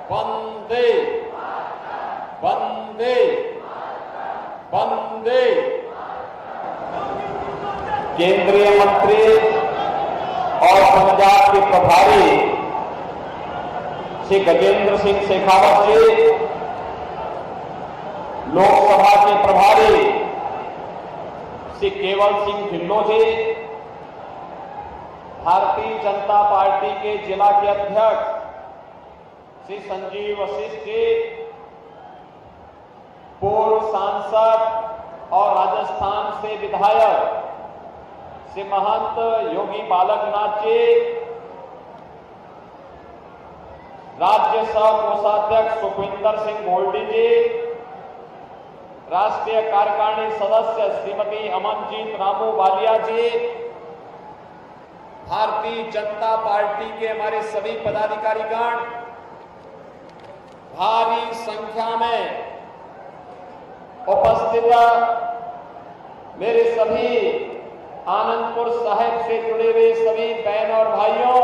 वंदे वंदे वंदे। केंद्रीय मंत्री और पंजाब के प्रभारी श्री गजेंद्र सिंह शेखावत जी, लोकसभा के प्रभारी श्री केवल सिंह ढिल्लों जी, भारतीय जनता पार्टी के जिला के अध्यक्ष श्री संजीव वशिष्ठ जी, पूर्व सांसद और राजस्थान से विधायक श्री महंत योगी बालकनाथ जी, राज्यसभा कोषाध्यक्ष सुखविंदर सिंह गोल्डी जी, राष्ट्रीय कार्यकारिणी सदस्य श्रीमती अमनजीत रामू वालिया जी, भारतीय जनता पार्टी के हमारे सभी पदाधिकारीगण, भारी संख्या में उपस्थित मेरे सभी आनंदपुर साहिब से जुड़े हुए सभी बहन और भाइयों,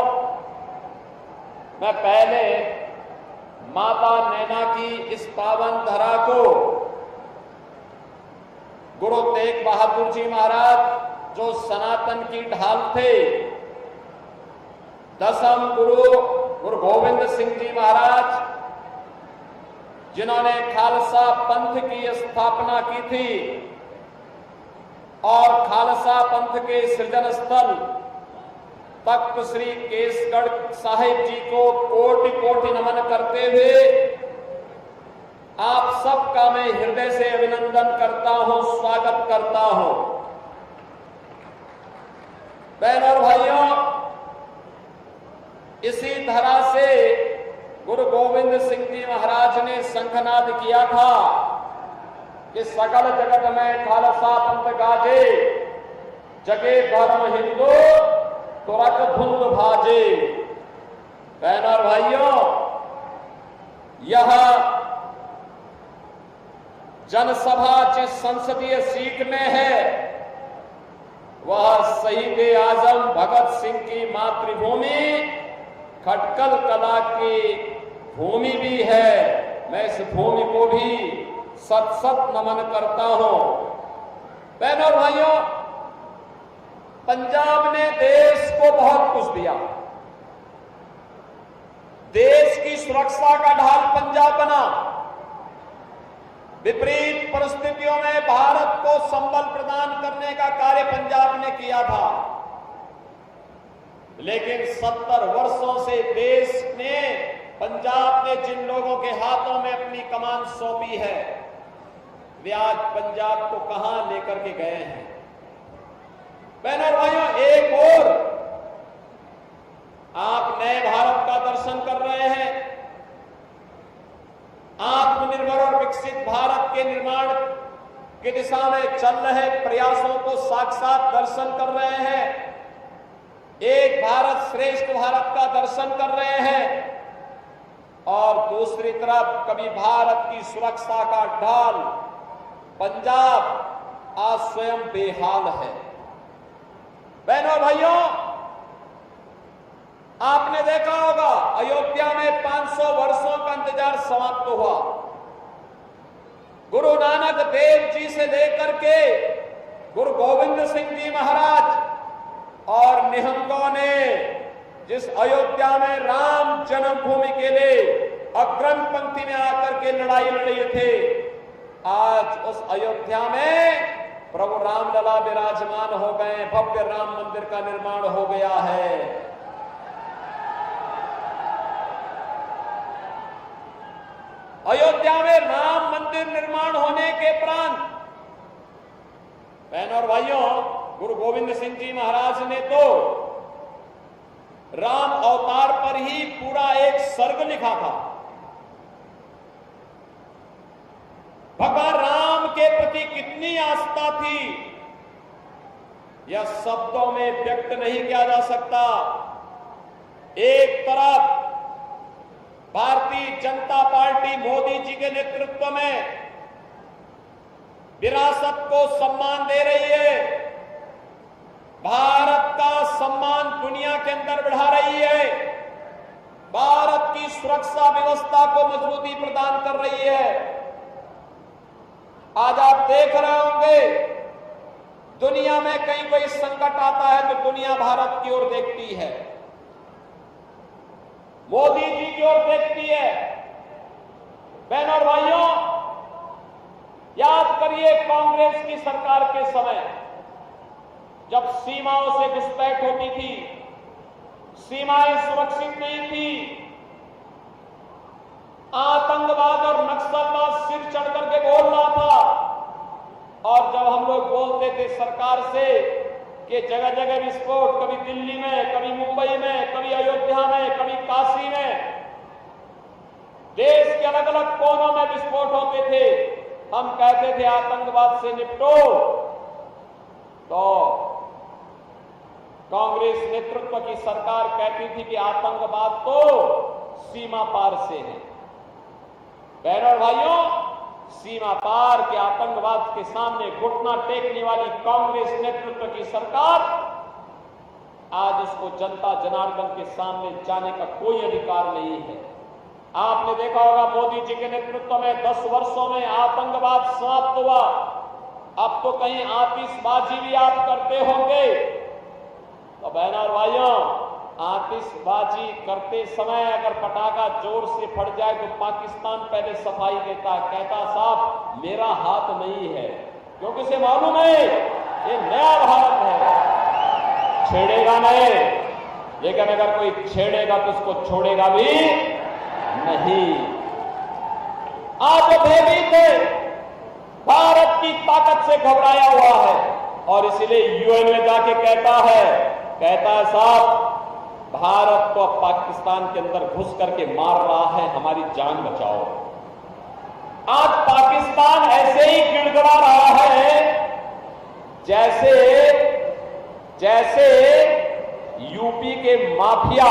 मैं पहले माता नैना की इस पावन धरा को गुरु तेग बहादुर जी महाराज जो सनातन की ढाल थे, दसम गुरु गोविंद सिंह जी महाराज जिन्होंने खालसा पंथ की स्थापना की थी और खालसा पंथ के सृजन स्थल तख्त श्री केसगढ़ साहिब जी को कोटि कोटि नमन करते हुए आप सबका मैं हृदय से अभिनंदन करता हूं, स्वागत करता हूं। बहनों और भाइयों, इसी धरा से गुरु गोविंद सिंह जी महाराज ने शंखनाद किया था कि सकल जगत में खालसा पंथ गाजे, जगे धर्म हिंदू तुरक धुंध भाजे। बहनों और भाइयों, यह जनसभा जिस संसदीय सीट में है वह शहीद आजम भगत सिंह की मातृभूमि खटकल कला की भूमि भी है। मैं इस भूमि को भी सत सत नमन करता हूं। बहनों और भाइयों, पंजाब ने देश को बहुत कुछ दिया। देश की सुरक्षा का ढाल पंजाब बना। विपरीत परिस्थितियों में भारत को संबल प्रदान करने का कार्य पंजाब ने किया था, लेकिन 70 वर्षों से देश ने, पंजाब ने जिन लोगों के हाथों में अपनी कमान सौंपी है, वे आज पंजाब को कहां लेकर के गए हैं। बहनों और भाइयों, एक और आप नए भारत का दर्शन कर रहे हैं। आत्मनिर्भर और विकसित भारत के निर्माण की दिशा में चल रहे प्रयासों को साक्षात दर्शन कर रहे हैं। एक भारत श्रेष्ठ भारत का दर्शन कर रहे हैं और दूसरी तरफ कभी भारत की सुरक्षा का ढाल पंजाब आज स्वयं बेहाल है। बहनों भाइयों, आपने देखा होगा अयोध्या में 500 वर्षों का इंतजार समाप्त हुआ। गुरु नानक देव जी से लेकर के गुरु गोविंद सिंह जी महाराज और निहंगों ने जिस अयोध्या में राम जन्मभूमि के लिए अग्रम पंक्ति में आकर के लड़ाई लड़े थे, आज उस अयोध्या में प्रभु रामलला विराजमान हो गए, भव्य राम मंदिर का निर्माण हो गया है। अयोध्या में राम मंदिर निर्माण होने के उपरांत बहनों और भाइयों, गुरु गोविंद सिंह जी महाराज ने तो राम अवतार पर ही पूरा एक सर्ग लिखा था। भगवान राम के प्रति कितनी आस्था थी, यह शब्दों में व्यक्त नहीं किया जा सकता। एक तरफ भारतीय जनता पार्टी मोदी जी के नेतृत्व में विरासत को सम्मान दे रही है, भारत का सम्मान दुनिया के अंदर बढ़ा रही है। भारत की सुरक्षा व्यवस्था को मजबूती प्रदान कर रही है। आज आप देख रहे होंगे दुनिया में कहीं कोई संकट आता है तो दुनिया भारत की ओर देखती है, मोदी जी की ओर देखती है। बहनों और भाइयों, याद करिए कांग्रेस की सरकार के समय जब सीमाओं से घुसपैठ होती थी, सीमाएं सुरक्षित नहीं थी, आतंकवाद और नक्सलवाद सिर चढ़ करके बोल रहा था, और जब हम लोग बोलते थे सरकार से कि जगह जगह विस्फोट, कभी दिल्ली में, कभी मुंबई में, कभी अयोध्या में, कभी काशी में, देश के अलग अलग कोनों में विस्फोट होते थे, हम कहते थे आतंकवाद से निपटो, तो कांग्रेस नेतृत्व की सरकार कहती थी कि आतंकवाद तो सीमा पार से है। बहनों और भाइयों, सीमा पार के आतंकवाद के सामने घुटना टेकने वाली कांग्रेस नेतृत्व की सरकार आज उसको जनता जनार्दन के सामने जाने का कोई अधिकार नहीं है। आपने देखा होगा मोदी जी के नेतृत्व में 10 वर्षों में आतंकवाद समाप्त हुआ। अब तो कहीं आतिशबाजी भी आप करते होंगे, तो बहनों और भाइयों, आतिशबाजी करते समय अगर पटाखा जोर से फट जाए तो पाकिस्तान पहले सफाई देता, कहता साहब मेरा हाथ नहीं है, क्योंकि उसे मालूम है ये नया भारत है, छेड़ेगा नहीं, लेकिन अगर कोई छेड़ेगा तो उसको छोड़ेगा भी नहीं। आज वो भयभीत है, भारत की ताकत से घबराया हुआ है, और इसलिए यूएन में जाके कहता है साहब भारत तो अब पाकिस्तान के अंदर घुस करके मार रहा है, हमारी जान बचाओ। आज पाकिस्तान ऐसे ही गिड़गिड़ा रहा है जैसे यूपी के माफिया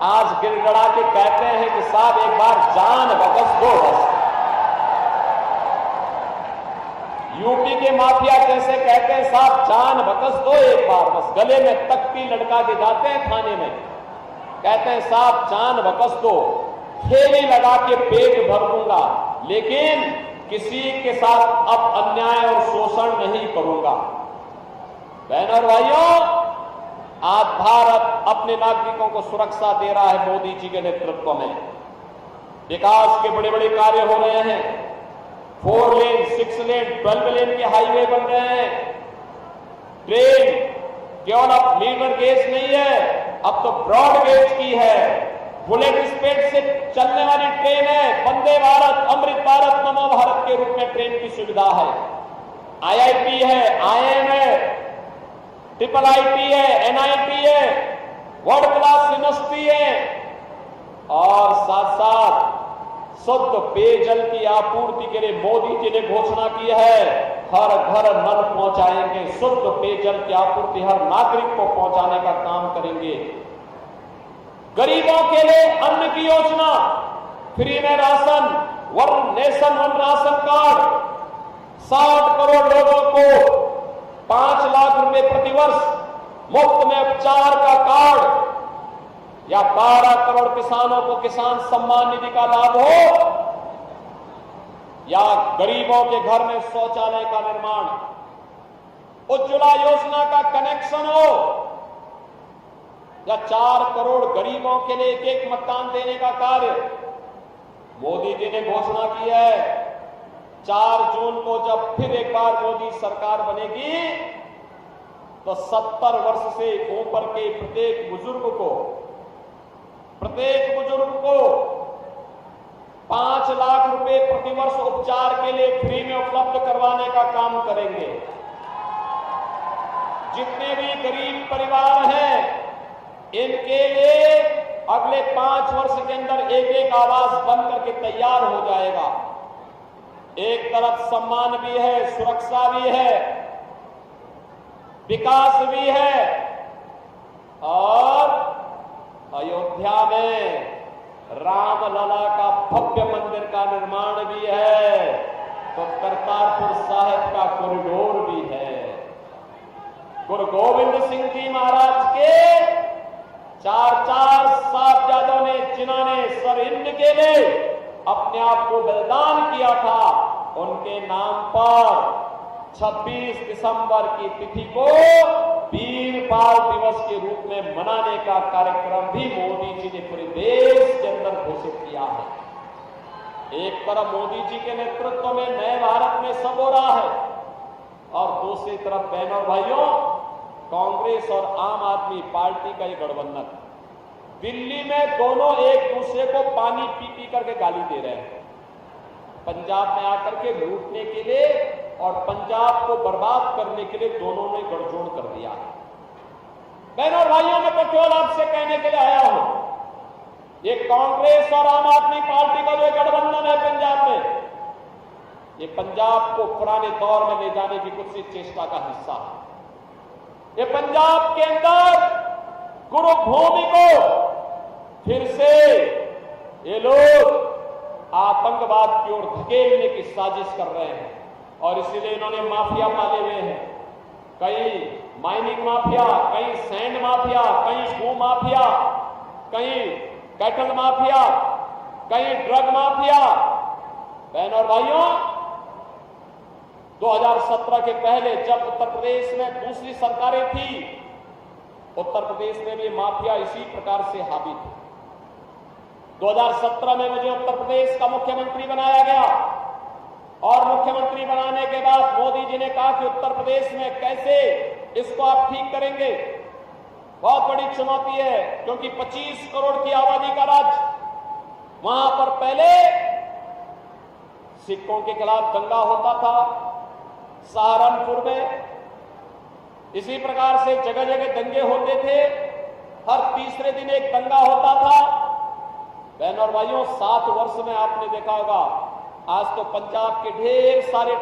आज गिड़गिड़ा के कहते हैं कि साहब एक बार जान बख्श दो। बस यूपी के माफिया जैसे कहते हैं साहब जान बख्श दो एक बार, बस गले में तख्ती लटका के जाते हैं थाने में, कहते हैं साहब जान बख्श दो, थैली लगा के पेट भर दूंगा, लेकिन किसी के साथ अब अन्याय और शोषण नहीं करूंगा। बहनों और भाइयों, आज भारत अपने नागरिकों को सुरक्षा दे रहा है मोदी जी के नेतृत्व में। विकास के बड़े बड़े कार्य हो रहे हैं, 4 लेन, 6 लेन, 12 लेन के हाईवे बन रहे हैं। ट्रेन केवल अब मीटर गेज नहीं है, अब तो ब्रॉड गेज की है, बुलेट स्पीड से चलने वाली ट्रेन है। वंदे भारत, अमृत भारत, नमो भारत के रूप में ट्रेन की सुविधा है। आईआईटी है, आईएम है, IIIT है, NIT है, वर्ल्ड क्लास यूनिवर्सिटी है, और साथ साथ शुद्ध पेयजल की आपूर्ति के लिए मोदी जी ने घोषणा की है, हर घर नल पहुंचाएंगे, शुद्ध पेयजल की आपूर्ति हर नागरिक को पहुंचाने का काम करेंगे। गरीबों के लिए अन्न की योजना, फ्री में ration, one nation one ration card, 60 crore लोगों को 5 लाख रुपए प्रतिवर्ष मुफ्त में उपचार का कार्ड, या 12 करोड़ किसानों को किसान सम्मान निधि का लाभ हो, या गरीबों के घर में शौचालय का निर्माण, उज्ज्वला योजना का कनेक्शन हो, या 4 करोड़ गरीबों के लिए एक मकान देने का कार्य। मोदी जी ने घोषणा की है 4 जून को जब फिर एक बार मोदी सरकार बनेगी तो 70 वर्ष से ऊपर के प्रत्येक बुजुर्ग को 5 लाख रुपए प्रतिवर्ष उपचार के लिए फ्री में उपलब्ध करवाने का काम करेंगे। जितने भी गरीब परिवार हैं इनके लिए अगले 5 वर्ष के अंदर एक आवास बन करके तैयार हो जाएगा। एक तरफ सम्मान भी है, सुरक्षा भी है, विकास भी है, और अयोध्या में रामलला का भव्य मंदिर का निर्माण भी है, तो करतारपुर साहिब का कॉरिडोर भी है। गुरु गोविंद सिंह जी महाराज के 4 साहिबजादों ने जिन्होंने के लिए अपने आप को बलिदान किया था, उनके नाम पर 26 दिसंबर की तिथि को वीर बाल दिवस के रूप में मनाने का कार्यक्रम भी मोदी जी ने पूरे देश के अंदर घोषित किया है। एक तरफ मोदी जी के नेतृत्व में नए भारत में सब हो रहा है और दूसरी तरफ बहनों और भाइयों कांग्रेस और आम आदमी पार्टी का ये गठबंधन, दिल्ली में दोनों एक दूसरे को पानी पी पी करके गाली दे रहे हैं। पंजाब में आकर के लूटने के लिए और पंजाब को बर्बाद करने के लिए दोनों ने गठजोड़ कर दिया। बहनों और भाइयों, मैं तो केवल आपसे कहने के लिए आया हूं, ये कांग्रेस और आम आदमी पार्टी का जो गठबंधन है पंजाब में, ये पंजाब को पुराने दौर में ले जाने की कुछ चेष्टा का हिस्सा है। ये पंजाब के अंदर गुरुभूमि को फिर से ये लोग आतंकवाद की ओर धकेलने की साजिश कर रहे हैं और इसीलिए इन्होंने माफिया पाले हुए हैं। कहीं माइनिंग माफिया, कहीं सैंड माफिया, कहीं भू माफिया, कहीं कैटल माफिया, कहीं ड्रग माफिया। बहनों और भाइयों, 2017 के पहले जब उत्तर प्रदेश में दूसरी सरकारें थी, उत्तर प्रदेश में भी माफिया इसी प्रकार से हावी थी। 2017 में मुझे उत्तर प्रदेश का मुख्यमंत्री बनाया गया और मुख्यमंत्री बनाने के बाद मोदी जी ने कहा कि उत्तर प्रदेश में कैसे इसको आप ठीक करेंगे। बहुत बड़ी चुनौती है क्योंकि 25 करोड़ की आबादी का राज्य, वहां पर पहले सिखों के खिलाफ दंगा होता था सहारनपुर में, इसी प्रकार से जगह जगह दंगे होते थे, हर तीसरे दिन एक दंगा होता था। बहनों और भाइयों, 7 वर्ष में आपने देखा होगा आज तो पंजाब के ढेर सारे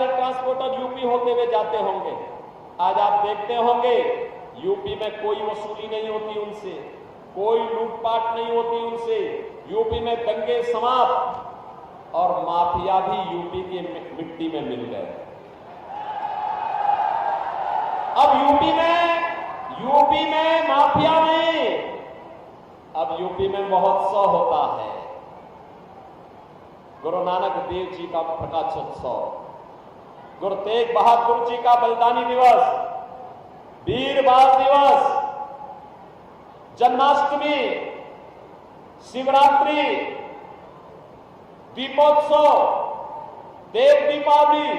ट्रांसपोर्टर यूपी होते हुए जाते होंगे। आज आप देखते होंगे यूपी में कोई वसूली नहीं होती उनसे, कोई लूटपाट नहीं होती उनसे, यूपी में दंगे समाप्त और माफिया भी यूपी की मिट्टी में मिल गए। अब यूपी में माफिया नहीं, अब यूपी में महोत्सव होता है। गुरु नानक देव जी का प्रकाशोत्सव, गुरु तेग बहादुर जी का बलिदानी दिवस, वीर बाल दिवस, जन्माष्टमी, शिवरात्रि, दीपोत्सव, देव दीपावली,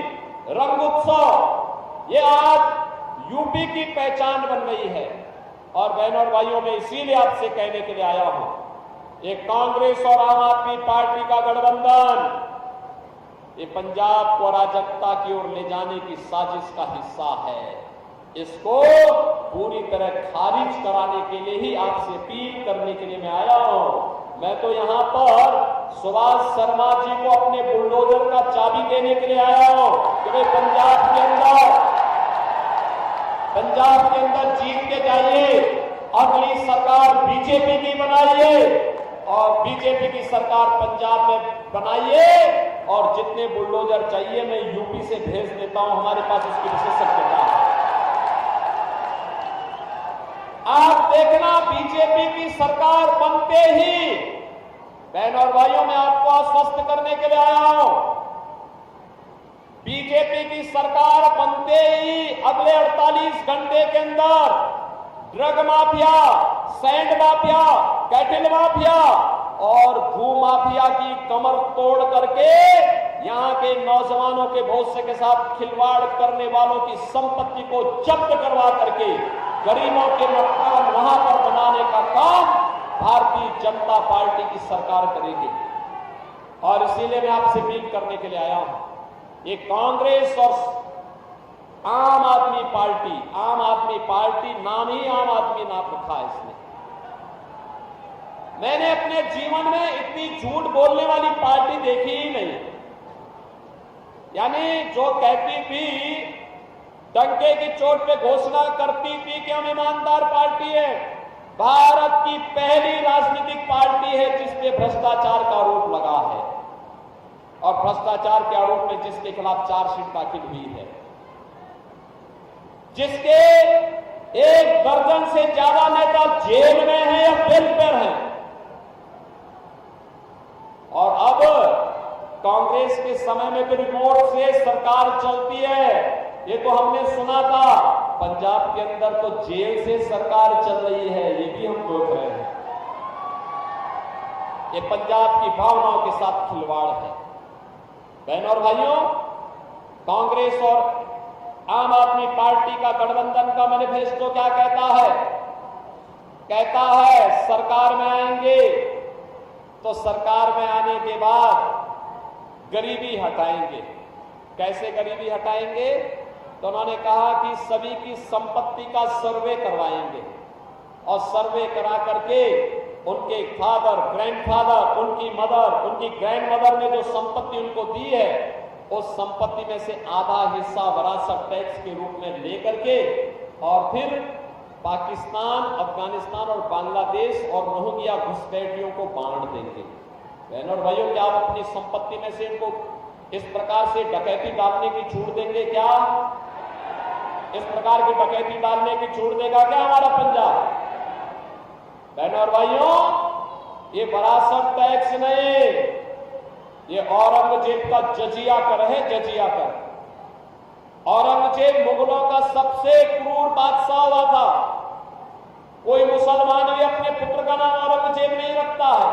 रंगोत्सव, ये आज यूपी की पहचान बन गई है। और बहनों और भाइयों, मैं इसीलिए आपसे कहने के लिए आया हूं, ये कांग्रेस और आम आदमी पार्टी का गठबंधन ये पंजाब को अराजकता की ओर ले जाने की साजिश का हिस्सा है। इसको पूरी तरह खारिज कराने के लिए ही आपसे अपील करने के लिए मैं आया हूं। मैं तो यहां पर सुभाष शर्मा जी को अपने बुलडोजर का चाबी देने के लिए आया हूं कि भाई पंजाब के अंदर जीत के जाइए, अगली सरकार बीजेपी की बनाइए और बीजेपी की सरकार पंजाब में बनाइए और जितने बुलडोजर चाहिए मैं यूपी से भेज देता हूं, हमारे पास उसकी विशेषज्ञता है। आप देखना बीजेपी की सरकार बनते ही, बहनों और भाइयों, मैं आपको आश्वस्त करने के लिए आया हूं, बीजेपी की सरकार बनते ही अगले 48 घंटे के अंदर drug mafia, sand mafia, cattle mafia और भू माफिया की कमर तोड़ करके यहां के नौजवानों के भविष्य के साथ खिलवाड़ करने वालों की संपत्ति को जब्त करवा करके गरीबों के मकान वहां पर बनाने का काम भारतीय जनता पार्टी की सरकार करेगी। और इसीलिए मैं आपसे अपील करने के लिए आया हूं, ये कांग्रेस और आम आदमी पार्टी नाम ही आम आदमी नाम रखा है इसने। मैंने अपने जीवन में इतनी झूठ बोलने वाली पार्टी देखी ही नहीं। यानी जो कहती थी, डंके की चोट पे घोषणा करती थी कि हम ईमानदार पार्टी है, भारत की पहली राजनीतिक पार्टी है जिस पे भ्रष्टाचार का आरोप लगा है और भ्रष्टाचार के आरोप में जिसके खिलाफ चार्जशीट दाखिल हुई है, जिसके 1 दर्जन से ज्यादा नेता जेल में हैं या बेल पर हैं, और अब कांग्रेस के समय में तो रिमोट से सरकार चलती है, ये तो हमने सुना था। पंजाब के अंदर तो जेल से सरकार चल रही है, ये भी हम देख रहे हैं। ये पंजाब की भावनाओं के साथ खिलवाड़ है। बहनों और भाइयों, कांग्रेस और आम आदमी पार्टी का गठबंधन का मैनिफेस्टो क्या कहता है? कहता है सरकार में आएंगे तो सरकार में आने के बाद गरीबी हटाएंगे। कैसे गरीबी हटाएंगे? तो उन्होंने कहा कि सभी की संपत्ति का सर्वे करवाएंगे और सर्वे करा करके उनके फादर, ग्रैंडफादर, उनकी मदर, उनकी ग्रैंडमदर ने जो संपत्ति उनको दी है, उस संपत्ति में से आधा हिस्सा विरासत टैक्स के रूप में लेकर के और फिर पाकिस्तान, अफगानिस्तान और बांग्लादेश और रोहिंग्या घुसपैठियों को बांट देंगे। बहनों और भाइयों, क्या आप अपनी संपत्ति में से इनको इस प्रकार से डकैती डालने की छूट देंगे? क्या इस प्रकार की डकैती डालने की छूट देगा क्या हमारा पंजाब? बहनों और भाइयों, ये विरासत टैक्स नहीं, ये औरंगजेब का जजिया कर है, जजिया कर। औरंगजेब मुगलों का सबसे क्रूर बादशाह हुआ था। कोई मुसलमान भी अपने पुत्र का नाम औरंगजेब नहीं रखता है,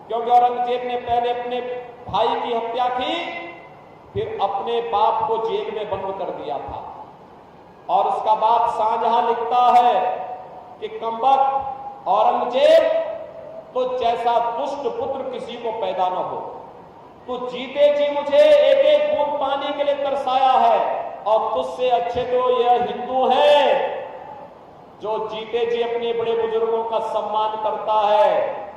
क्योंकि औरंगजेब ने पहले अपने भाई की हत्या की, फिर अपने बाप को जेल में बंद कर दिया था। और उसका बाप शाहजहां लिखता है कि कमबख्त औरंगजेब, तो जैसा दुष्ट पुत्र किसी को पैदा न हो, तो जीते जी मुझे एक एक बूंद पानी के लिए तरसाया है, और तुझसे अच्छे तो यह हिंदू है जो जीते जी अपने बड़े बुजुर्गों का सम्मान करता है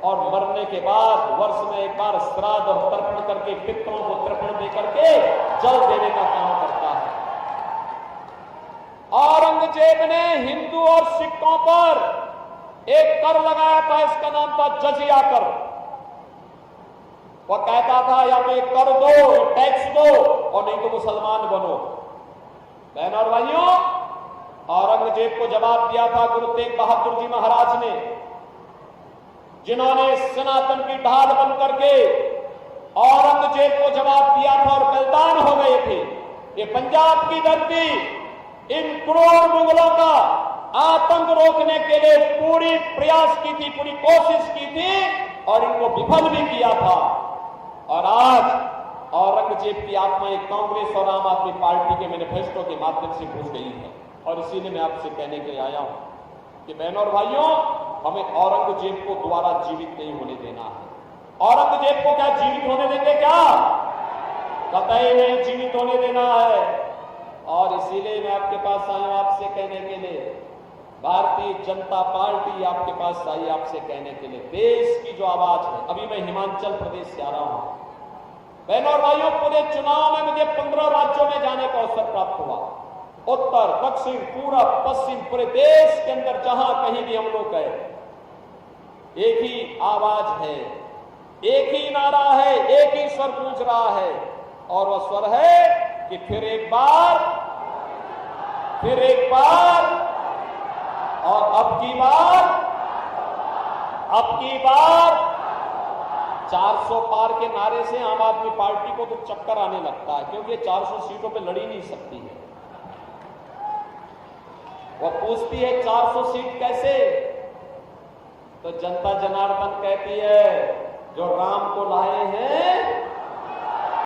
और मरने के बाद वर्ष में एक बार श्राद्ध और तर्पण करके पितरों को तर्पण दे करके जल देने का काम करता है। औरंगजेब ने हिंदू और सिखों पर एक कर लगाया था, इसका नाम था जजिया कर। वह कहता था या तो कर दो, टैक्स दो, और नहीं तो मुसलमान बनो। बहनों और भाइयों, औरंगजेब को जवाब दिया था गुरु तेग बहादुर जी महाराज ने, जिन्होंने सनातन की ढाल बन करके औरंगजेब को जवाब दिया था और बलिदान हो गए थे। ये पंजाब की धरती इन क्रूर मुगलों का आतंक रोकने के लिए पूरी प्रयास की थी, पूरी कोशिश की थी और इनको विफल भी किया था। और आज औरंगजेब की आत्मा एक कांग्रेस और आम आदमी पार्टी के मैनिफेस्टो के माध्यम से घुस गई है। और इसीलिए मैं आपसे कहने के लिए आया हूं कि बहनों और भाइयों, हमें औरंगजेब को दोबारा जीवित नहीं होने देना है। औरंगजेब को क्या जीवित होने देंगे? क्या कतई नहीं जीवित होने देना है। और इसीलिए मैं आपके पास आया हूं आपसे कहने के लिए, भारतीय जनता पार्टी आपके पास आई आपसे कहने के लिए, देश की जो आवाज है। अभी मैं हिमाचल प्रदेश से आ रहा हूं। बहनों और भाइयों, पूरे चुनाव में मुझे 15 राज्यों में जाने का अवसर प्राप्त हुआ। उत्तर, दक्षिण, पूरब, पश्चिम, पूरे देश के अंदर जहां कहीं भी हम लोग गए, एक ही आवाज है, एक ही नारा है, एक ही स्वर गूंज रहा है, और वह स्वर है कि फिर एक बार, फिर एक बार, और अब की बार 400 पार के नारे से आम आदमी पार्टी को तो चक्कर आने लगता है, क्योंकि ये 400 सीटों पे लड़ी नहीं सकती है। वह पूछती है 400 सीट कैसे? तो जनता जनार्दन कहती है जो राम को लाए हैं